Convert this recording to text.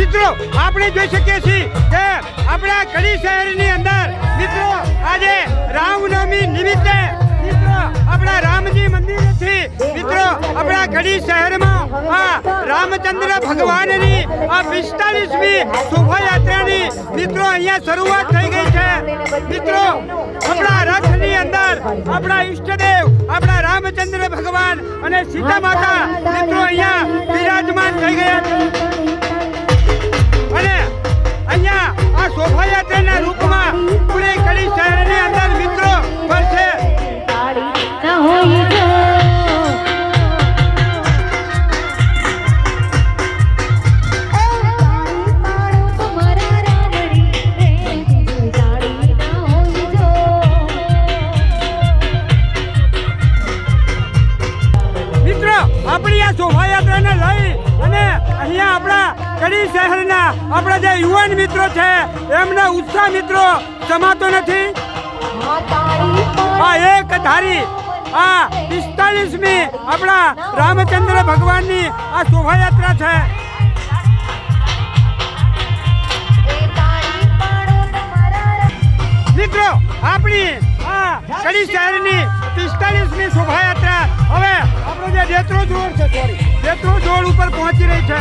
મિત્રો આપણે જોઈ શકીએ છીએ કે આપણા કડી શહેરની અંદર મિત્રો આજે રામનવમી નિમિત્તે મિત્રો આપણા રામજી મંદિરેથી મિત્રો આપણા કડી શહેરમાં આ રામચંદ્ર ભગવાનની આ 45મી શોભાયાત્રાની મિત્રો અહીંયા શરૂઆત થઈ ગઈ છે મિત્રો આપણા રથની અંદર આપણા ઈષ્ટદેવ આપણા રામચંદ્ર ભગવાન અને સીતા માતા મિત્રો અહીંયા બિરાજમાન થઈ ગયા છે અને અહીંયા આ શોભાયાત્રાના રૂપમાં પૂરે કડી શહેરની અંદર મિત્રો ફરશે આપણી આ શોભાયાત્રાને લઈ અને અહીંયા આપણા કડી શહેરના આપણા જે યુવાન મિત્રો છે એમનો ઉત્સાહ મિત્રો સમાતો નથી આ એક ધારી આ 45મી આપણા રામચંદ્ર ભગવાનની આ શોભાયાત્રા છે મિત્રો આપણી આ કડી શહેરની 45મી શોભાયાત્રા હવે આપણો જે દેત્રોજ રોડ છે દેત્રોજ રોડ ઉપર પહોંચી રહી છે